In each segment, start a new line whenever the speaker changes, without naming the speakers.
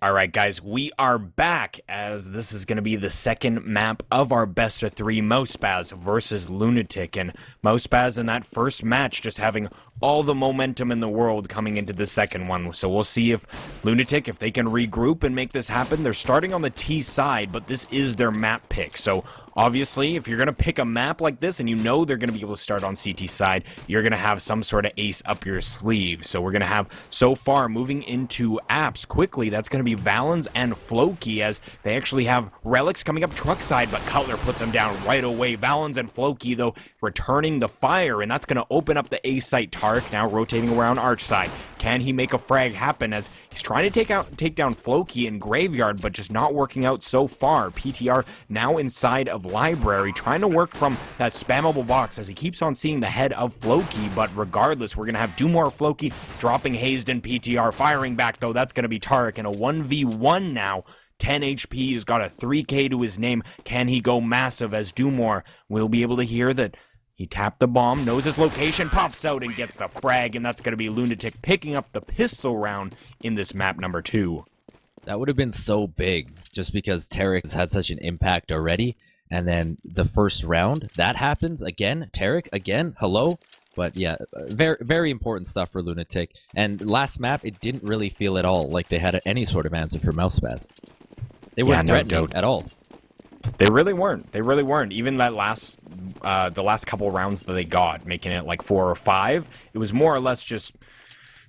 Alright guys, we are back as this is going to be the second map of our best of 3 MouseSpaz versus LunatiK, and MouseSpaz in that first match just having all the momentum in the world coming into the second one. So we'll see if LunatiK, if they can regroup and make this happen. They're starting on the T side, but this is their map pick. So obviously, if you're going to pick a map like this and you know they're going to be able to start on CT side, you're going to have some sort of ace up your sleeve. So we're going to have, so far, moving into apps quickly, that's going to be Valens and Floki, as they actually have relics coming up truck side, but Cutler puts them down right away. Valens and Floki, though, returning the fire, and that's going to open up the A site. Tark now rotating around arch side. Can he make a frag happen, as he's trying to take down Floki in Graveyard, but just not working out so far. PTR now inside of Library, trying to work from that spammable box as he keeps on seeing the head of Floki, but regardless, we're going to have Dumore Floki dropping Hazed and PTR. Firing back, though, that's going to be Tarek in a 1v1 now. 10 HP, he's got a 3k to his name. Can he go massive, as Dumore will be able to hear that he tapped the bomb, knows his location, pops out and gets the frag, and that's going to be LunatiK picking up the pistol round in this map number 2.
That would have been so big, just because Tarek has had such an impact already, and then the first round, that happens again, Tarek again, hello? But yeah, very, very important stuff for LunatiK, and last map, it didn't really feel at all like they had any sort of answer for MouseSpaz. They weren't threatening at all.
They really weren't. They really weren't. Even that the last couple rounds that they got, making it like 4 or 5, it was more or less just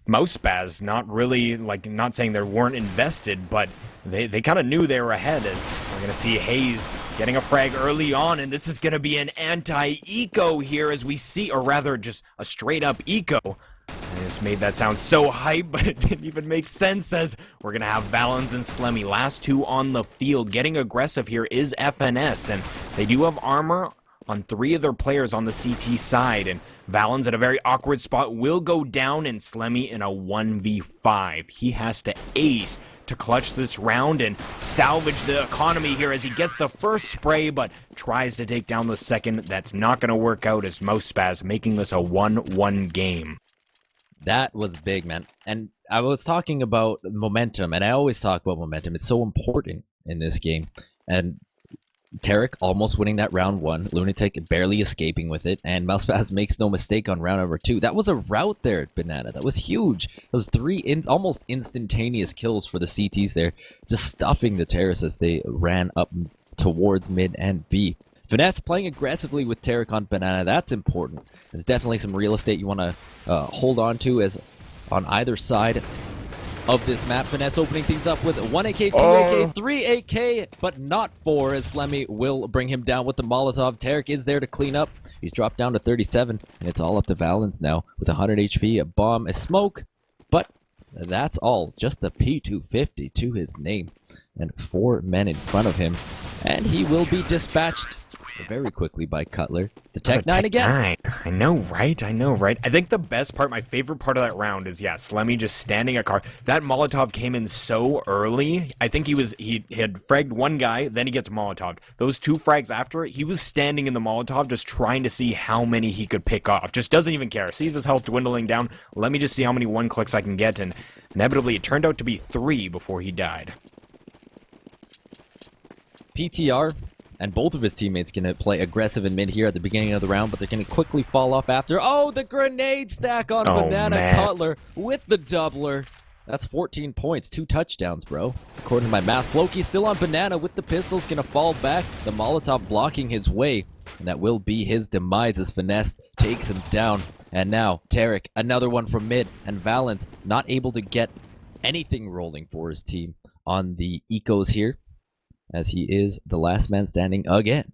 MouseSpaz, not really, like, not saying they weren't invested, but they kind of knew they were ahead, as we're going to see Hayes getting a frag early on, and this is going to be an anti-eco here as we see, or rather just a straight-up eco. I just made that sound so hype, but it didn't even make sense, as we're going to have Valens and Slemmy, last two on the field. Getting aggressive here is FNS, and they do have armor on 3 of their players on the CT side, and Valens at a very awkward spot will go down, and Slemmy in a 1v5. He has to ace to clutch this round and salvage the economy here as he gets the first spray, but tries to take down the second. That's not going to work out, as MouseSpaz making this a 1-1 game.
That was big, man. And I was talking about momentum, and I always talk about momentum. It's so important in this game. And Tarek almost winning that round 1, LunatiK barely escaping with it, and MouseSpaz makes no mistake on round number 2. That was a rout there at Banana. That was huge. Those 3 almost instantaneous kills for the CTs there, just stuffing the terrace as they ran up towards mid and B. Finesse playing aggressively with Tarek on Banana, that's important. There's definitely some real estate you want to hold on to, as on either side of this map. Finesse opening things up with 1 AK, 2 AK, 3 AK, but not 4, as Slemmy will bring him down with the Molotov. Tarek is there to clean up. He's dropped down to 37, and it's all up to Valens now with 100 HP, a bomb, a smoke, but that's all. Just the P250 to his name, and 4 men in front of him, and he will be dispatched very quickly by Cutler. The Tech 9 again.
I know, right? I know, right? I think the best part, my favorite part of that round is, yeah, Slemmy just standing at car. That Molotov came in so early. I think he had fragged 1 guy, then he gets Molotov. Those 2 frags after it, he was standing in the Molotov just trying to see how many he could pick off. Just doesn't even care. Sees his health dwindling down. Let me just see how many 1 clicks I can get, and inevitably it turned out to be 3 before he died.
PTR and both of his teammates going to play aggressive in mid here at the beginning of the round, but they're going to quickly fall off after. Oh, the grenade stack on Banana. Man. Cutler with the doubler. That's 14 points, 2 touchdowns, bro. According to my math, Floki's still on Banana with the pistols, going to fall back. The Molotov blocking his way, and that will be his demise as Finesse takes him down. And now, Tarek, another one from mid, and Valens not able to get anything rolling for his team on the ecos here, as he is the last man standing again.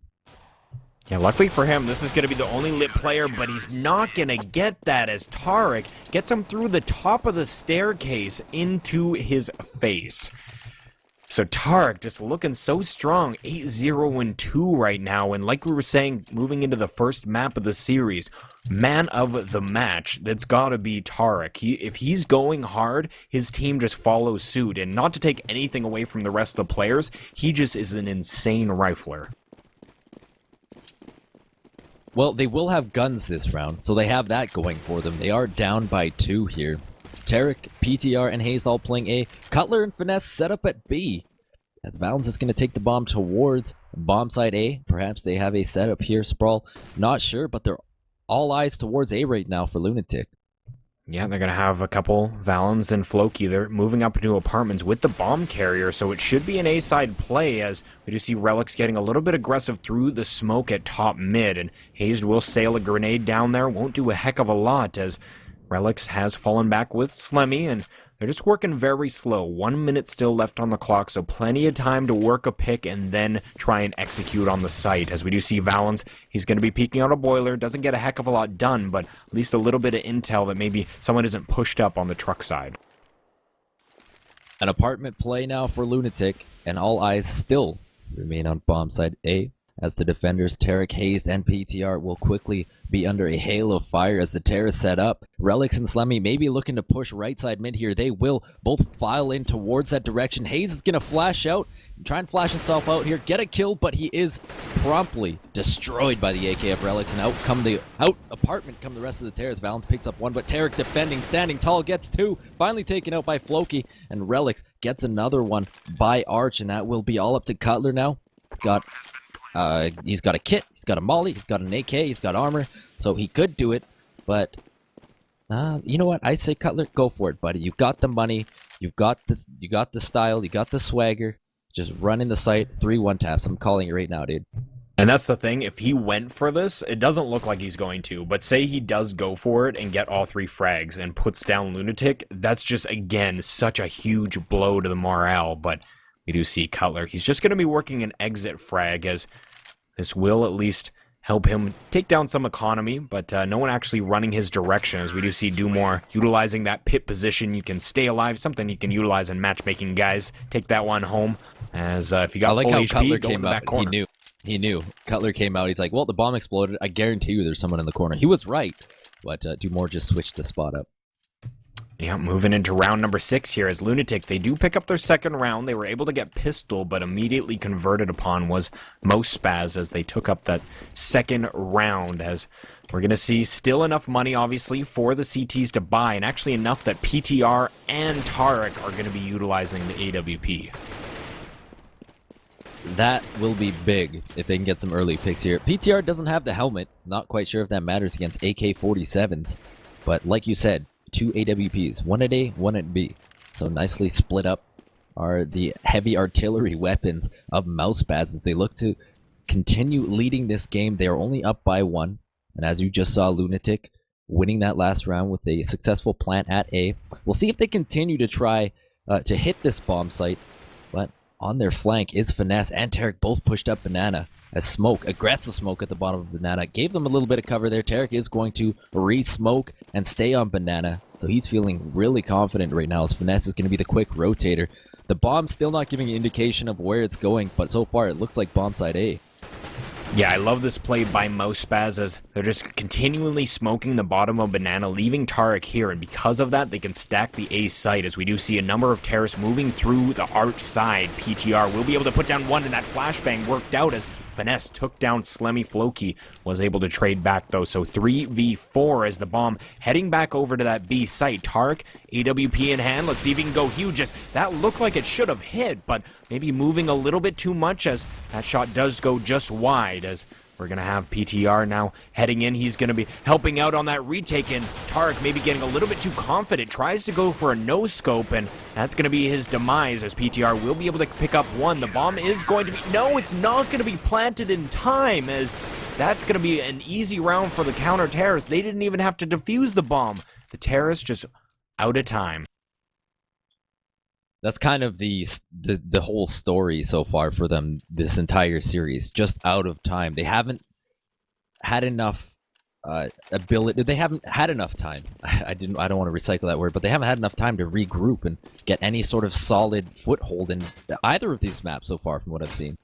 Yeah, luckily for him, this is going to be the only lit player, but he's not going to get that, as Tarek gets him through the top of the staircase into his face. So Tarek just looking so strong, 8-0-2 right now, and like we were saying, moving into the first map of the series, man of the match, that's gotta be Tarek. If he's going hard, his team just follows suit, and not to take anything away from the rest of the players, he just is an insane rifler.
Well, they will have guns this round, so they have that going for them. They are down by 2 here. Tarek, PTR, and Hayes all playing A. Cutler and Finesse set up at B. As Valens is going to take the bomb towards bomb side A. Perhaps they have a setup here, Sprawll. Not sure, but they're all eyes towards A right now for LunatiK.
Yeah, they're going to have a couple, Valens and Floki. They're moving up into apartments with the bomb carrier, so it should be an A-side play, as we do see Relics getting a little bit aggressive through the smoke at top mid, and Hayes will sail a grenade down there. Won't do a heck of a lot, as Relics has fallen back with Slemmy, and they're just working very slow. 1 minute still left on the clock, so plenty of time to work a pick and then try and execute on the site. As we do see Valens, he's going to be peeking out a boiler. Doesn't get a heck of a lot done, but at least a little bit of intel that maybe someone isn't pushed up on the truck side.
An apartment play now for LunatiK, and all eyes still remain on bomb side A, as the defenders Tarek, Hayes, and PTR will quickly be under a hail of fire as the terrorists set up. Relics and Slemmy may be looking to push right side mid here. They will both file in towards that direction. Hayes is going to flash out, try and flash himself out here, get a kill, but he is promptly destroyed by the AK of Relics, and out apartment come the rest of the terrorists. Valens picks up one, but Tarek defending, standing tall, gets two, finally taken out by Floki, and Relics gets another one by Arch, and that will be all up to Cutler now. He's got a kit, he's got a molly, he's got an AK, he's got armor, so he could do it, but you know what? I say Cutler, go for it, buddy. You've got the money, you've got this, you got the style, you got the swagger. Just run in the site, 3-1 taps. I'm calling it right now, dude.
And that's the thing, if he went for this, it doesn't look like he's going to, but say he does go for it and get all 3 frags and puts down LunatiK, that's just, again, such a huge blow to the morale, but we do see Cutler. He's just going to be working an exit frag, as this will at least help him take down some economy, but no one actually running his direction, as we do see Dumore utilizing that pit position. You can stay alive, something you can utilize in matchmaking, guys. Take that one home, as if you got full HP,
Cutler
go
came
in the
out.
back corner.
He knew. Cutler came out. He's like, well, the bomb exploded. I guarantee you there's someone in the corner. He was right, but Dumore just switched the spot up.
Yeah, moving into round number 6 here as LunatiK. They do pick up their second round. They were able to get pistol, but immediately converted upon was MouseSpaz as they took up that second round. As we're going to see still enough money, obviously, for the CTs to buy, and actually enough that PTR and Tarek are going to be utilizing the AWP.
That will be big if they can get some early picks here. PTR doesn't have the helmet. Not quite sure if that matters against AK-47s, but like you said, 2 AWPs, one at A, one at B. So nicely split up are the heavy artillery weapons of MouseSpaz as they look to continue leading this game. They are only up by 1. And as you just saw, LunatiK winning that last round with a successful plant at A. We'll see if they continue to try to hit this bomb site. But on their flank is Finesse and Tarek both pushed up Banana. As smoke, aggressive smoke at the bottom of Banana, gave them a little bit of cover there. Tarek is going to re-smoke and stay on Banana, so he's feeling really confident right now as Finesse is going to be the quick rotator. The bomb's still not giving an indication of where it's going, but so far it looks like bomb side A.
Yeah, I love this play by MouseSpaz as they're just continually smoking the bottom of Banana, leaving Tarek here, and because of that, they can stack the A site, as we do see a number of terrorists moving through the arch side. PTR will be able to put down one, and that flashbang worked out as Finesse took down Slemmy. Floki was able to trade back, though, so 3v4 as the bomb heading back over to that B site. Tarek, AWP in hand, let's see if he can go huge, as that looked like it should have hit, but maybe moving a little bit too much, as that shot does go just wide, as we're going to have PTR now heading in. He's going to be helping out on that retake, and Tarek maybe getting a little bit too confident, tries to go for a no-scope, and that's going to be his demise, as PTR will be able to pick up one. The bomb is going to be... No, it's not going to be planted in time, as that's going to be an easy round for the counter-terrorists. They didn't even have to defuse the bomb. The terrorists just out of time.
That's kind of the whole story so far for them this entire series. Just out of time. They haven't had enough ability. They haven't had enough time. I don't want to recycle that word, but they haven't had enough time to regroup and get any sort of solid foothold in either of these maps so far, from what I've seen.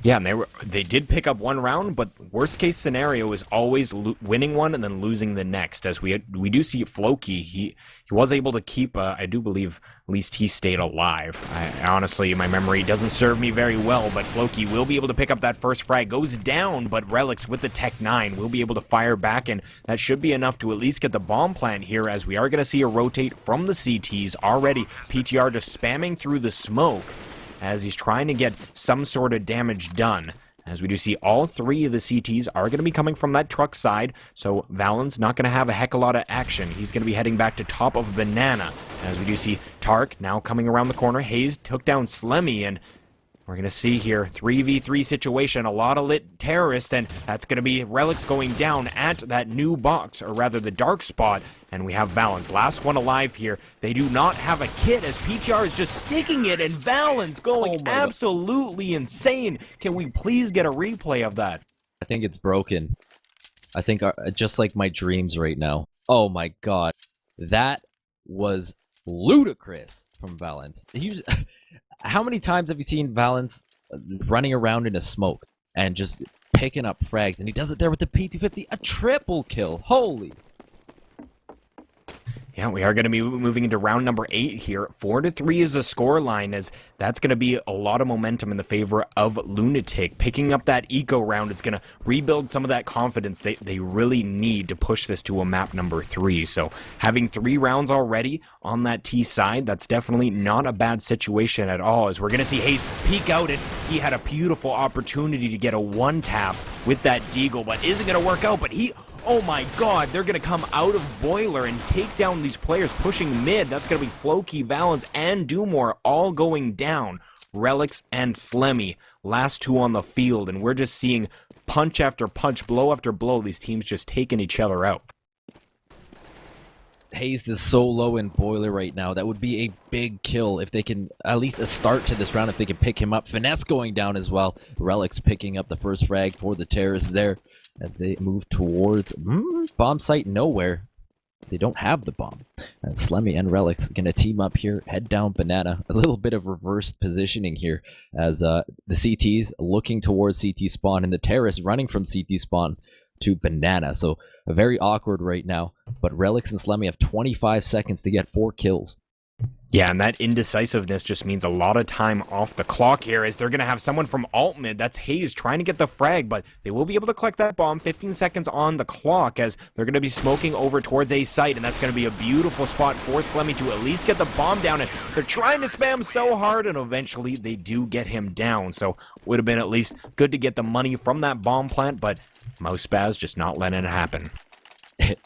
Yeah, and they did pick up one round, but worst case scenario is always winning one and then losing the next. As we do see Floki, he was able to keep. I do believe at least he stayed alive. I honestly, my memory doesn't serve me very well, but Floki will be able to pick up that first frag. Goes down, but Relics with the Tech 9 will be able to fire back, and that should be enough to at least get the bomb plant here. As we are going to see a rotate from the CTs already. PTR just spamming through the smoke, as he's trying to get some sort of damage done. As we do see all three of the CTs are going to be coming from that truck side, so Valen's not going to have a heck of a lot of action. He's going to be heading back to top of Banana. As we do see Tark now coming around the corner. Hayes took down Slemmy, and we're going to see here 3v3 situation, a lot of lit terrorists, and that's going to be Relics going down at that new box, or rather the dark spot, and we have Valens, last one alive here. They do not have a kit, as PTR is just sticking it, and Valens going absolutely insane. Can we please get a replay of that?
I think it's broken. I think just like my dreams right now. Oh my god. That was ludicrous from Valens. How many times have you seen Valens running around in a smoke and just picking up frags? And he does it there with the P250, a triple kill. Holy.
Yeah, we are going to be moving into round number 8 here. 4-3 is the score line, as that's going to be a lot of momentum in the favor of LunatiK. Picking up that eco round, it's going to rebuild some of that confidence they really need to push this to a map number 3. So having 3 rounds already on that T side, that's definitely not a bad situation at all, as we're going to see Hayes peek out, and he had a beautiful opportunity to get a one-tap with that deagle, but isn't going to work out, but oh my god, they're going to come out of Boiler and take down these players pushing mid. That's going to be Floki, Valens, and Dumore all going down. Relics and Slemmy, last 2 on the field, and we're just seeing punch after punch, blow after blow, these teams just taking each other out.
Hayes is so low in Boiler right now. That would be a big kill if they can at least a start to this round, if they can pick him up. Finesse going down as well. Relics picking up the first frag for the terrorists there as they move towards bomb site nowhere. They don't have the bomb. And Slemmy and Relics going to team up here, head down Banana. A little bit of reversed positioning here as the CTs looking towards CT spawn and the terrorists running from CT spawn to Banana. So very awkward right now, but Relics and Slemmy have 25 seconds to get 4 kills.
Yeah, and that indecisiveness just means a lot of time off the clock here, as they're going to have someone from alt mid, that's Hayes, trying to get the frag, but they will be able to collect that bomb. 15 seconds on the clock, as they're going to be smoking over towards A site, and that's going to be a beautiful spot for Slemmy to at least get the bomb down, and they're trying to spam so hard, and eventually they do get him down. So would have been at least good to get the money from that bomb plant, but MouseSpaz just not letting it happen.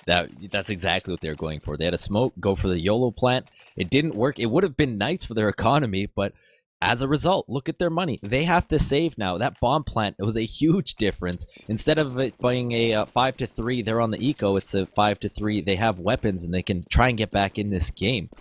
That's exactly what they're going for. They had a smoke, go for the YOLO plant. It didn't work. It would have been nice for their economy, but as a result, look at their money. They have to save now. That bomb plant, it was a huge difference. Instead of it being a 5-3, they're on the eco. It's a 5-3. They have weapons, and they can try and get back in this game.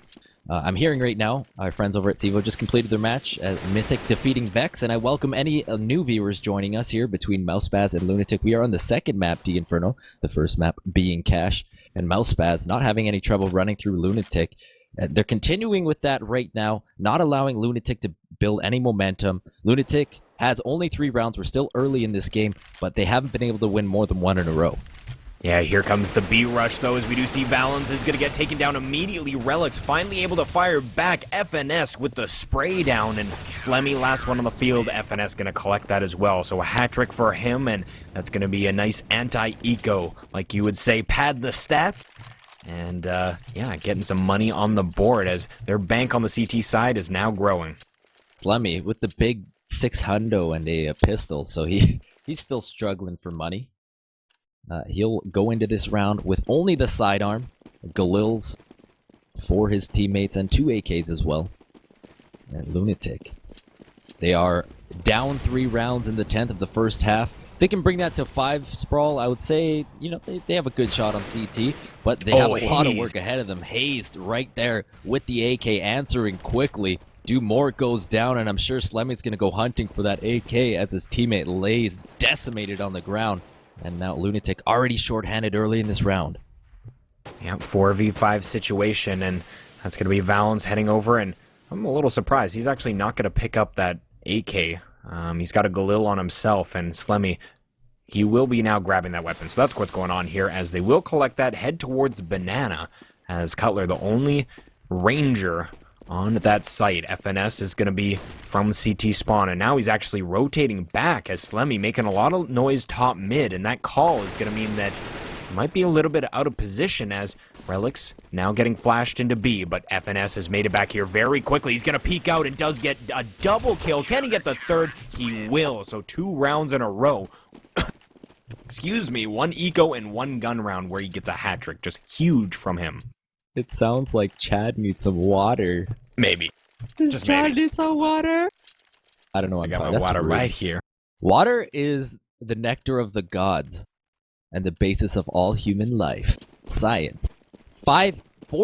I'm hearing right now, our friends over at Sivo just completed their match as Mythic defeating Vex, and I welcome any new viewers joining us here between MouseSpaz and LunatiK. We are on the second map, D Inferno, the first map being Cash, and MouseSpaz not having any trouble running through LunatiK. They're continuing with that right now, not allowing LunatiK to build any momentum. LunatiK has only 3 rounds. We're still early in this game, but they haven't been able to win more than 1 in a row.
Yeah, here comes the B rush, though, as we do see Valens is going to get taken down immediately. Relics finally able to fire back. FNS with the spray down, and Slemmy last one on the field. FNS going to collect that as well. So a hat trick for him, and that's going to be a nice anti-eco, like you would say, pad the stats. And, yeah, getting some money on the board as their bank on the CT side is now growing.
Slemmy with the big 600 and a pistol, so he's still struggling for money. He'll go into this round with only the sidearm, Galil's for his teammates, and 2 AKs as well. And LunatiK, they are down 3 rounds in the 10th of the first half. They can bring that to 5, Sprawll. I would say, you know, they have a good shot on CT, but they have a lot of work ahead of them. Hayes right there with the AK answering quickly. Dumore goes down, and I'm sure Slemmy's going to go hunting for that AK as his teammate lays decimated on the ground. And now LunatiK already shorthanded early in this round.
Yeah, 4v5 situation, and that's going to be Valens heading over, and I'm a little surprised. He's actually not going to pick up that AK. He's got a Galil on himself, and Slemmy, he will be now grabbing that weapon. So that's what's going on here, as they will collect that, head towards Banana, as Cutler, the only Ranger on that site. FNS is going to be from CT spawn, and now he's actually rotating back as Slemmy making a lot of noise top mid, and that call is going to mean that he might be a little bit out of position, as Relics now getting flashed into B, but FNS has made it back here very quickly. He's going to peek out and does get a double kill. Can he get the third? He will. So 2 rounds in a row. Excuse me, 1 eco and 1 gun round where he gets a hat trick. Just huge from him.
It sounds like Chad needs some water.
Maybe.
Does Chad need some water? I don't know.
I got my water right here.
Water is the nectar of the gods and the basis of all human life. Science. 4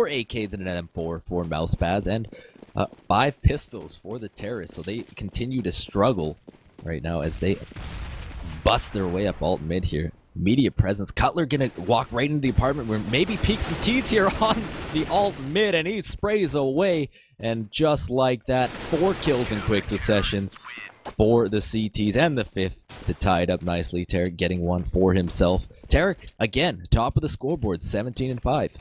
AKs and an M4 for MouseSpaz, and 5 pistols for the terrorists. So they continue to struggle right now as they bust their way up alt mid here. Immediate presence. Cutler gonna walk right into the apartment where maybe peek some T's here on the alt mid, and he sprays away. And just like that, 4 kills in quick succession for the CTs, and the 5th to tie it up nicely. Tarek getting 1 for himself. Tarek, again, top of the scoreboard, 17-5.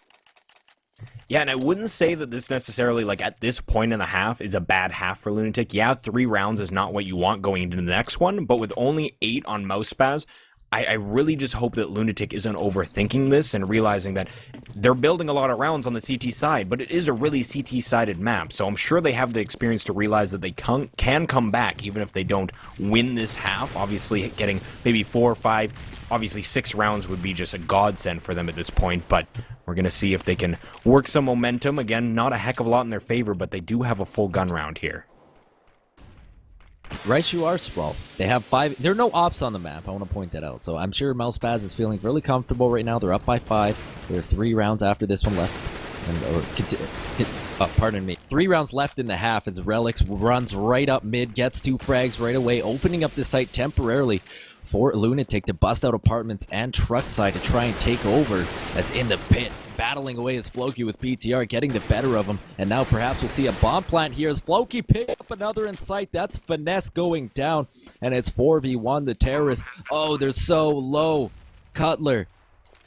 Yeah, and I wouldn't say that this necessarily, like, at this point in the half is a bad half for LunatiK. Yeah, 3 rounds is not what you want going into the next one, but with only 8 on MouseSpaz, I really just hope that LunatiK isn't overthinking this and realizing that they're building a lot of rounds on the CT side, but it is a really CT-sided map, so I'm sure they have the experience to realize that they can come back even if they don't win this half. Obviously, getting maybe 4 or 5, obviously 6 rounds would be just a godsend for them at this point, but we're going to see if they can work some momentum. Again, not a heck of a lot in their favor, but they do have a full gun round here.
Right you are, Sprawll. They have 5. There are no ops on the map. I want to point that out. So I'm sure MouseSpaz is feeling really comfortable right now. They're up by 5. There are 3 rounds after this one left. And, pardon me. 3 rounds left in the half as Relics runs right up mid, gets 2 frags right away, opening up the site temporarily for LunatiK to bust out apartments and truck side to try and take over, as in the pit. Battling away as Floki with PTR, getting the better of him. And now perhaps we'll see a bomb plant here as Floki pick up another in sight. That's Finesse going down. And it's 4v1, the terrorists. Oh, they're so low. Cutler,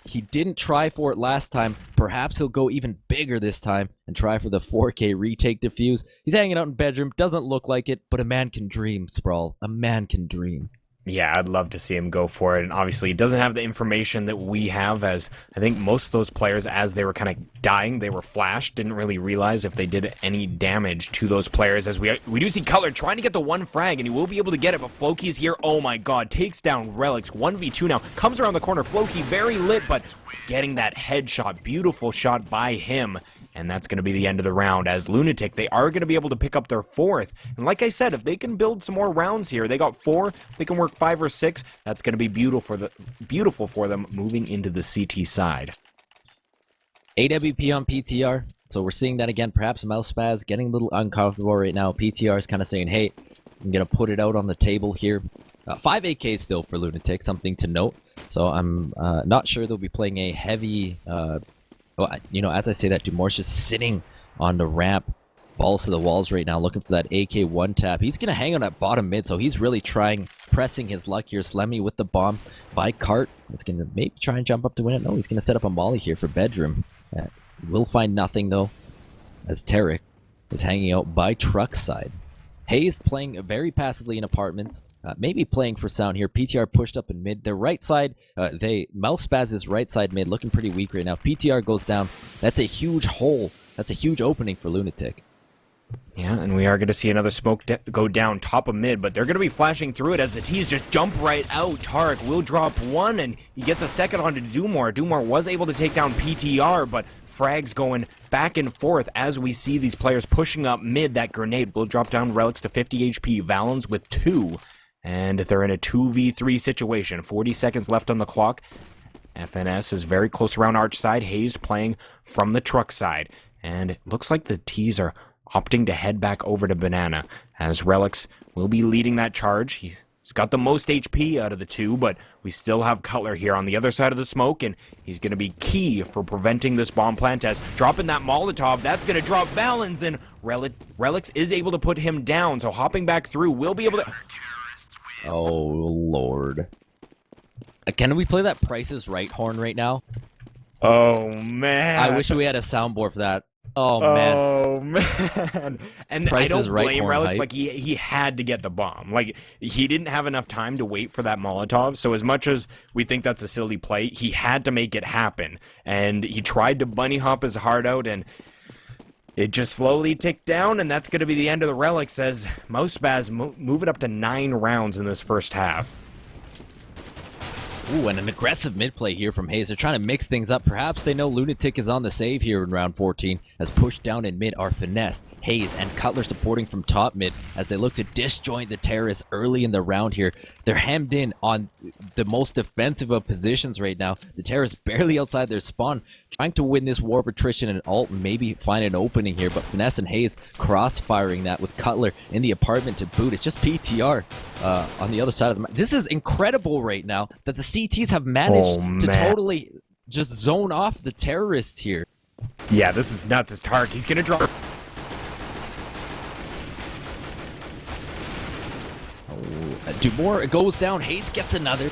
he didn't try for it last time. Perhaps he'll go even bigger this time and try for the 4K retake defuse. He's hanging out in bedroom. Doesn't look like it, but a man can dream, Sprawll. A man can dream.
Yeah, I'd love to see him go for it, and obviously he doesn't have the information that we have, as I think most of those players, as they were kind of dying, they were flashed, didn't really realize if they did any damage to those players, as we do see Cutler trying to get the 1 frag, and he will be able to get it, but Floki's here, oh my god, takes down Relics, 1v2 now, comes around the corner, Floki very lit, but getting that headshot, beautiful shot by him. And that's going to be the end of the round, as LunatiK, they are going to be able to pick up their 4th. And like I said, if they can build some more rounds here, they got 4, they can work 5 or 6, that's going to be beautiful for them moving into the CT side.
AWP on PTR, so we're seeing that again. Perhaps MouseSpaz getting a little uncomfortable right now. PTR is kind of saying, hey, I'm going to put it out on the table here. 5 AKs still for LunatiK, something to note. So I'm not sure they'll be playing a heavy... well, you know, as I say that, Dumor's just sitting on the ramp, balls to the walls right now, looking for that AK 1 tap. He's going to hang on that bottom mid, so he's really pressing his luck here. Slemmy with the bomb by Cart. He's going to maybe try and jump up to win it. No, he's going to set up a molly here for bedroom. Will find nothing, though, as Tarek is hanging out by truck side. Hayes playing very passively in apartments, maybe playing for sound here. PTR pushed up in mid. Their right side, MouseSpaz's right side mid looking pretty weak right now. PTR goes down. That's a huge hole. That's a huge opening for LunatiK.
Yeah, and we are going to see another smoke go down top of mid, but they're going to be flashing through it as the T's just jump right out. Tarek will drop 1, and he gets a second onto Dumor. Dumor was able to take down PTR, but frags going back and forth as we see these players pushing up mid. That grenade will drop down Relics to 50 HP. Valens with 2, and they're in a 2v3 situation. 40 seconds left on the clock. FNS is very close around arch side. Hayes playing from the truck side, and it looks like the T's are opting to head back over to Banana, as Relics will be leading that charge. He's got the most HP out of the 2, but we still have Cutler here on the other side of the smoke, and he's going to be key for preventing this bomb plant, as dropping that Molotov, that's going to drop Valens, and Relics is able to put him down, so hopping back through will be able to...
Oh, Lord. Can we play that Price is Right horn right now?
Oh, man.
I wish we had a soundboard for that. Oh, man.
Oh, man. And
Price
I
is
don't
Right
blame
horn
Relics.
hype.
Like, he had to get the bomb. Like, he didn't have enough time to wait for that Molotov. So as much as we think that's a silly play, he had to make it happen. And he tried to bunny hop his heart out, and it just slowly ticked down, and that's going to be the end of the Relics as MouseSpaz move it up to 9 rounds in this first half.
Ooh, and an aggressive mid-play here from Hayes. They're trying to mix things up. Perhaps they know LunatiK is on the save here in round 14, as pushed down in mid are finessed. Hayes and Cutler supporting from top mid as they look to disjoint the terrorists early in the round here. They're hemmed in on the most defensive of positions right now. The terrorists barely outside their spawn, trying to win this war of attrition and ult, maybe find an opening here, but Finesse and Hayes cross-firing that with Cutler in the apartment to boot. It's just PTR on the other side of the map. This is incredible right now that the CTs have managed to totally just zone off the terrorists here.
Yeah, this is nuts. As Tark, he's gonna drop.
Do more, it goes down. Hayes gets another.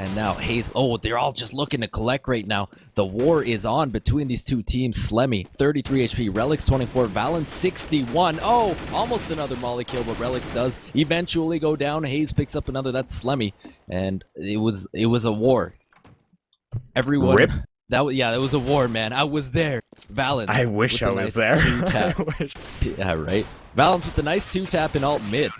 And now Hayes, oh, they're all just looking to collect right now. The war is on between these two teams. Slemmy, 33 HP, Relics 24, Valen 61. Oh, almost another molly kill, but Relics does eventually go down. Hayes picks up another, that's Slemmy. And it was a war. Everyone,
Rip.
That was a war, man. I was there. Valen.
I wish I was there.
Two-tap. Yeah, right. Valen's with the nice 2-tap in alt mid.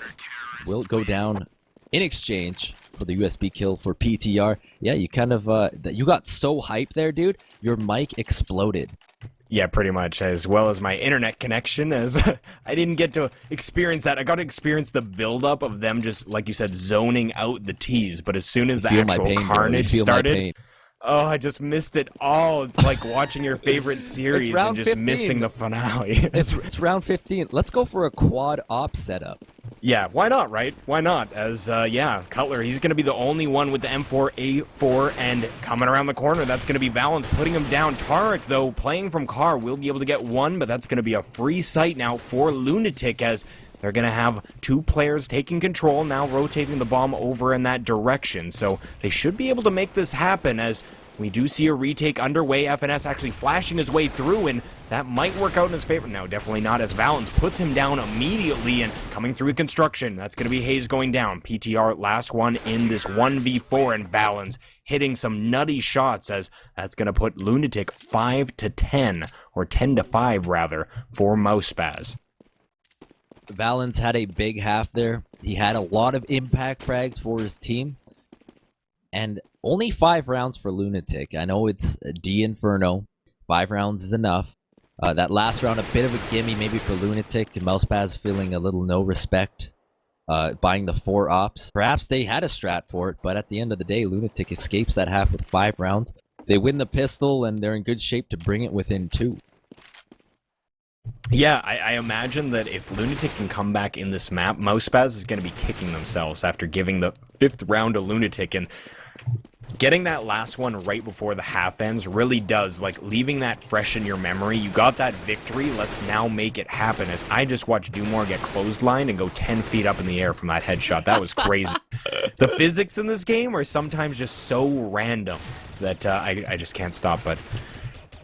Will go down in exchange for the USB kill for PTR. Yeah, you kind of, you got so hyped there, dude. Your mic exploded.
Yeah, pretty much, as well as my internet connection, as I didn't get to experience that. I got to experience the buildup of them just, like you said, zoning out the T's, but as soon as the actual carnage started, oh, I just missed it all. It's like watching your favorite series and just
15.
Missing the finale.
It's round 15. Let's go for a quad op setup.
Yeah, why not, right? Why not? As, yeah, Cutler, he's going to be the only one with the M4A4, and coming around the corner, that's going to be Valens putting him down. Tarek, though, playing from car, will be able to get one, but that's going to be a free sight now for LunatiK, as they're going to have 2 players taking control, now rotating the bomb over in that direction. So they should be able to make this happen, as we do see a retake underway. FNS actually flashing his way through, and that might work out in his favor. No, definitely not, as Valens puts him down immediately, and coming through construction, that's going to be Hayes going down. PTR last one in this 1v4, and Valens hitting some nutty shots, as that's going to put LunatiK 5-10, or 10-5 rather, for MouseSpaz.
Valens had a big half there. He had a lot of impact frags for his team. And only 5 rounds for LunatiK. I know it's D Inferno. 5 rounds is enough. That last round, a bit of a gimme maybe for LunatiK. MouseSpaz feeling a little no respect. Buying the 4 ops. Perhaps they had a strat for it, but at the end of the day, LunatiK escapes that half with 5 rounds. They win the pistol, and they're in good shape to bring it within 2.
Yeah, I imagine that if LunatiK can come back in this map, MouseSpaz is going to be kicking themselves after giving the 5th round to LunatiK, and getting that last one right before the half ends really does, like, leaving that fresh in your memory. You got that victory, let's now make it happen, as I just watched Dumore get clotheslined and go 10 feet up in the air from that headshot. That was crazy. The physics in this game are sometimes just so random that I just can't stop but...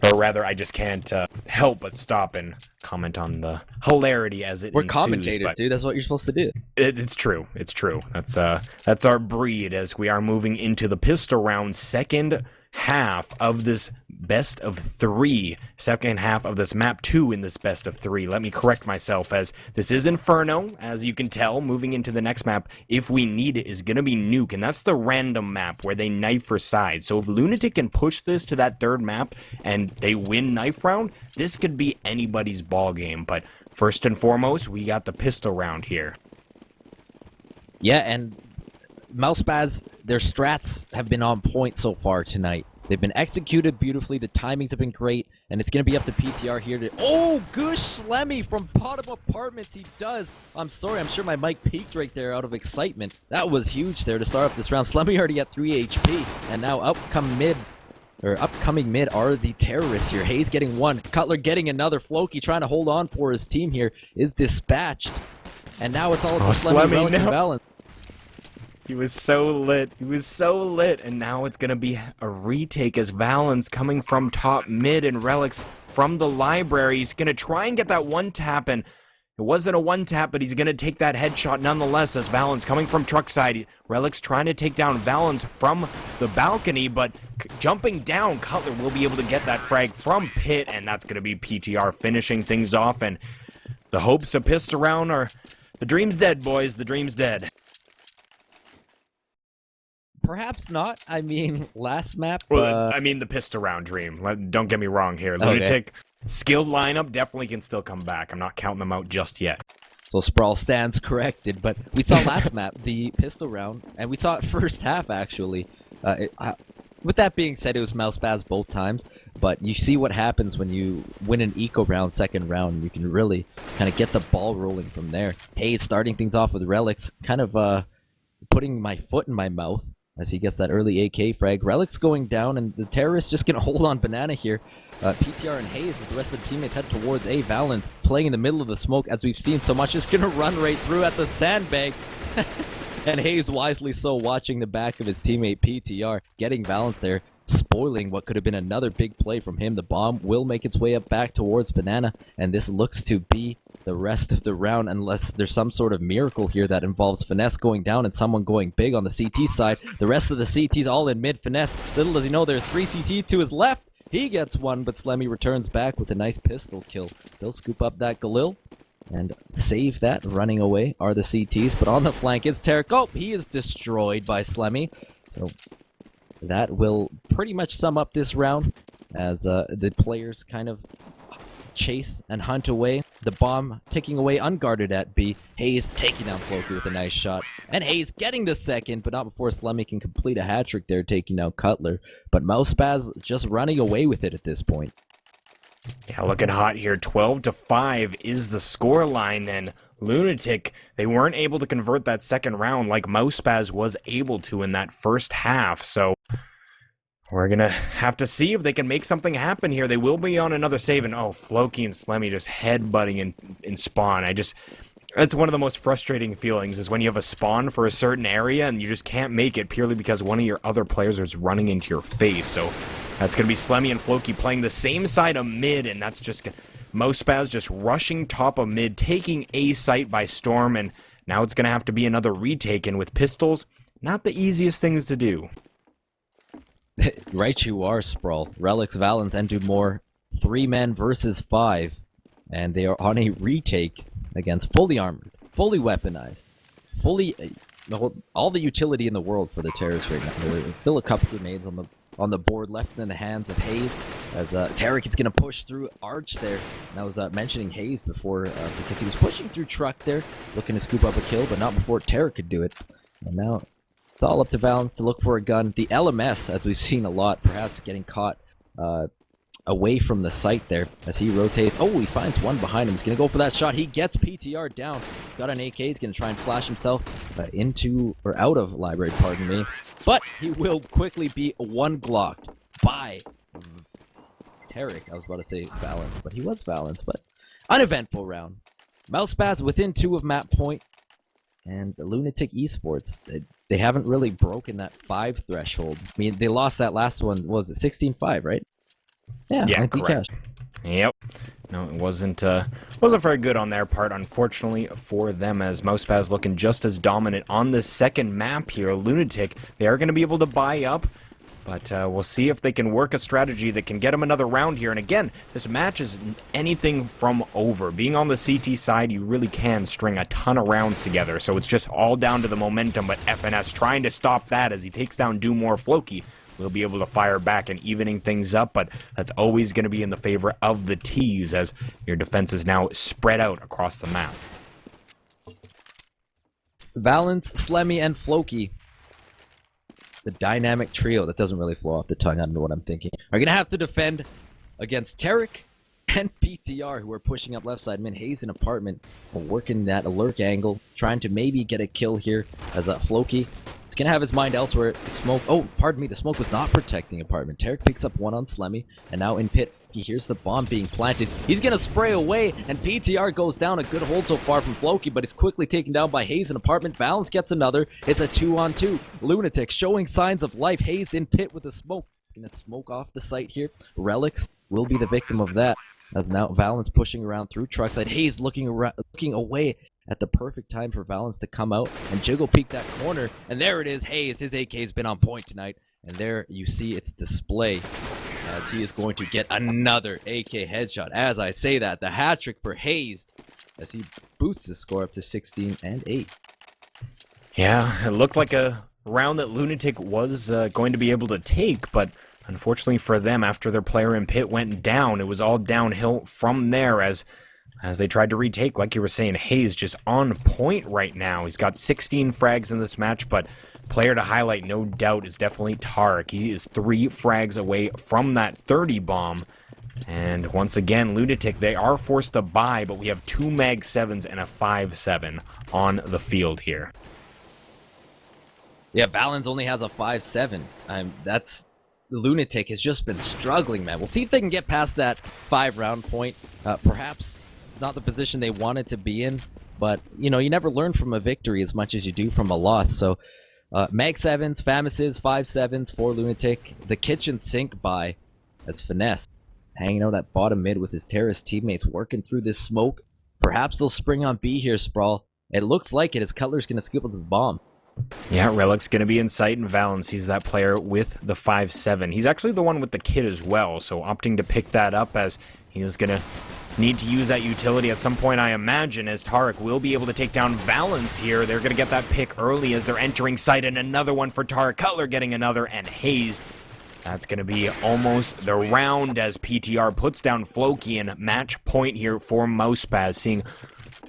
Or rather, I just can't help but stop and comment on the hilarity as it
We're
ensues,
commentators,
but
dude. That's what you're supposed to do.
It's true. It's true. That's our breed, as we are moving into the pistol round, second half of this best of 3. Second half of this map 2 in this best of 3. Let me correct myself, as this is Inferno. As you can tell, moving into the next map, if we need it, is going to be Nuke, and that's the random map where they knife for sides. So if LunatiK can push this to that 3rd map and they win knife round, this could be anybody's ball game. But first and foremost, we got the pistol round here.
Yeah, and MouseSpaz, their strats have been on point so far tonight. They've been executed beautifully, the timings have been great, and it's going to be up to PTR here to... Oh, Gush Slemmy from bottom apartments, he does. I'm sorry, I'm sure my mic peaked right there out of excitement. That was huge there to start off this round. Slemmy already at 3 HP, and now upcoming mid are the terrorists here. Hayes getting 1, Cutler getting another. Floki trying to hold on for his team here is dispatched. And now it's all up to Slemmy, Relics, and Valens.
He was so lit. He was so lit. And now it's going to be a retake as Valens coming from top mid and Relics from the library. He's going to try and get that one tap, and it wasn't a one tap, but he's going to take that headshot nonetheless as Valens coming from truck side. Relics trying to take down Valens from the balcony, but jumping down, Cutler will be able to get that frag from pit, and that's going to be PTR finishing things off. And the hopes of pissed around are... The dream's dead, boys. The dream's dead.
Perhaps not. I mean, last map...
Well, I mean the pissed around dream. Don't get me wrong here. LunatiK, skilled lineup, definitely can still come back. I'm not counting them out just yet.
So Sprawll stands corrected, but we saw last map, the pistol round, and we saw it first half, actually. With that being said, it was MouseSpaz both times, but you see what happens when you win an eco round, second round. You can really kind of get the ball rolling from there. Hey, starting things off with Relics, kind of putting my foot in my mouth as he gets that early AK frag. Relics going down, and the terrorists just going to hold on Banana here. PTR and Hayes, as the rest of the teammates head towards A. Valens, playing in the middle of the smoke, as we've seen so much, is going to run right through at the sandbag. And Hayes, wisely so, watching the back of his teammate PTR, getting Valens there, spoiling what could have been another big play from him. The bomb will make its way up back towards Banana, and this looks to be the rest of the round, unless there's some sort of miracle here that involves Finesse going down and someone going big on the CT side. The rest of the CT's all in mid. Finesse, little does he know, there are 3 CT to his left. He gets one, but Slemmy returns back with a nice pistol kill. They'll scoop up that Galil and save that. Running away are the CTs, but on the flank it's Tarek. Oh, he is destroyed by Slemmy. So that will pretty much sum up this round as the players kind of chase and hunt away. The bomb ticking away unguarded at B. Hayes taking down Floki with a nice shot. And Hayes getting the second, but not before Slemmy can complete a hat-trick there, taking out Cutler. But MouseSpaz just running away with it at this point.
Yeah, looking hot here. 12-5 is the scoreline, and LunatiK, they weren't able to convert that second round like MouseSpaz was able to in that first half, so we're gonna have to see if they can make something happen here. They will be on another save, and Floki and Slemmy just headbutting in spawn. That's one of the most frustrating feelings, is when you have a spawn for a certain area and you just can't make it purely because one of your other players is running into your face. So that's going to be Slemmy and Floki playing the same side of mid, and that's just MouseSpaz just rushing top of mid, taking A site by storm, and now it's going to have to be another retake, and with pistols, not the easiest things to do.
Right you are, Sprawll. Relics, Valens, and Dumore, 3 men versus 5, and they are on a retake against fully armored, fully weaponized, fully all the utility in the world for the terrorists right now. There's still a couple grenades on the board left in the hands of Hayes, as Tarek is going to push through Arch there. And I was mentioning Hayes before because he was pushing through truck there, looking to scoop up a kill, but not before Tarek could do it. And now it's all up to Valens to look for a gun. The LMS, as we've seen a lot, perhaps getting caught away from the site there as he rotates. Oh, he finds one behind him. He's going to go for that shot. He gets PTR down. He's got an AK. He's going to try and flash himself into, or out of library, pardon me. But he will quickly be one glocked by Tarek. I was about to say Valens, but he was Valens. But uneventful round. MouseSpaz within 2 of map point. And LunatiK Esports, they haven't really broken that 5 threshold. I mean, they lost that last one, what was it 16-5, right? Yeah,
correct. Yep. No, it wasn't very good on their part, unfortunately for them, as MouseSpaz looking just as dominant on this second map here. LunatiK, they are going to be able to buy up, but we'll see if they can work a strategy that can get them another round here. And again, this match is anything from over. Being on the CT side, you really can string a ton of rounds together, so it's just all down to the momentum, but FNS trying to stop that as he takes down Dumore. Floki will be able to fire back and evening things up, but that's always going to be in the favor of the T's, as your defense is now spread out across the map.
Valens, Slemmy, and Floki, the dynamic trio that doesn't really flow off the tongue, I don't know what I'm thinking, are going to have to defend against Tarek and PTR, who are pushing up left side. Min Hayes in apartment, working that lurk angle, trying to maybe get a kill here as Floki is He's gonna have his mind elsewhere. Smoke. Oh, pardon me. The smoke was not protecting apartment. Tarek picks up one on Slemmy, and now in pit, he hears the bomb being planted. He's gonna spray away, and PTR goes down. A good hold so far from Floki, but he's quickly taken down by Hayes in apartment. Valens gets another. It's a 2-on-2. LunatiK showing signs of life. Hayes in pit with a smoke. Gonna smoke off the site here. Relics will be the victim of that. As now Valens pushing around through truck side. Hayes looking away at the perfect time for Valens to come out and jiggle peek that corner. And there it is, Hayes. His AK's been on point tonight. And there you see its display as he is going to get another AK headshot. As I say that, the hat trick for Hayes as he boosts his score up to 16 and 8.
Yeah, it looked like a round that LunatiK was going to be able to take, but unfortunately for them, after their player in pit went down, it was all downhill from there as they tried to retake. Like you were saying, Hayes just on point right now. He's got 16 frags in this match, but player to highlight, no doubt, is definitely Tarek. He is 3 frags away from that 30 bomb. And once again, LunatiK, they are forced to buy, but we have 2 Mag 7s and a 5.7 on the field here.
Yeah, Valens only has a 5.7. That's... LunatiK has just been struggling, man. We'll see if they can get past that 5-round point. Perhaps not the position they wanted to be in, but, you know, you never learn from a victory as much as you do from a loss. So, Mag 7s, Famises, 5.7s for LunatiK. The kitchen sink by as Finesse hanging out at bottom mid with his terrorist teammates working through this smoke. Perhaps they'll spring on B here, Sprawll. It looks like it as Cutler's going to scoop up the bomb.
Yeah, Relic's going to be in sight, and Valens, he's that player with the 5.7. He's actually the one with the kit as well, so opting to pick that up as he is going to need to use that utility at some point, I imagine, as Tarek will be able to take down Valens here. They're going to get that pick early as they're entering sight, and another one for Tarek. Cutler getting another, and Hayes. That's going to be almost the round as PTR puts down Floki, and match point here for MouseSpaz, seeing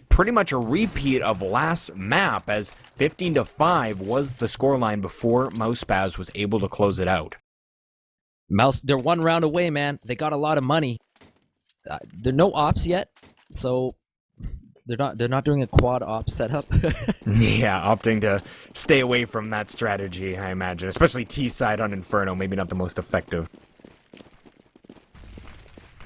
pretty much a repeat of last map as 15-5 was the scoreline before MouseSpaz was able to close it out.
They're 1 round away, man. They got a lot of money. They're no ops yet, so they're not doing a quad op setup.
Yeah, opting to stay away from that strategy, I imagine, especially T side on Inferno, maybe not the most effective.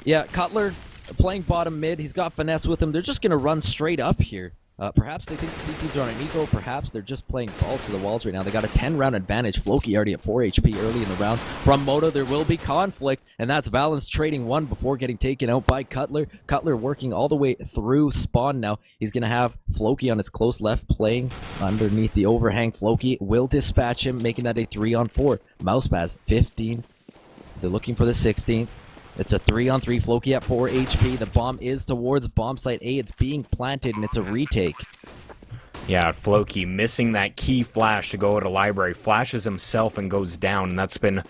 Yeah, Cutler playing bottom mid. He's got Finesse with him. They're just going to run straight up here. Perhaps they think the CPs are on an eco. Perhaps they're just playing balls to the walls right now. They got a 10-round advantage. Floki already at 4 HP early in the round. From Moto, there will be conflict, and that's Valens trading 1 before getting taken out by Cutler. Cutler working all the way through spawn now. He's going to have Floki on his close left playing underneath the overhang. Floki will dispatch him, making that a 3-on-4. MouseSpaz, 15. They're looking for the 16th. It's a 3-on-3. Floki at 4 HP. The bomb is towards bomb site A. It's being planted, and it's a retake.
Yeah, Floki missing that key flash to go to library. Flashes himself and goes down. And that's been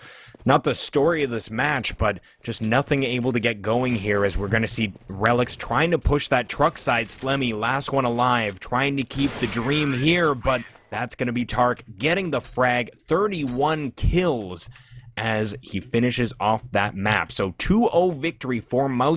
not the story of this match, but just nothing able to get going here as we're going to see Relics trying to push that truck side. Slemmy, last one alive, trying to keep the dream here, but that's going to be Tark getting the frag. 31 kills as he finishes off that map. So 2-0 victory for Mouse.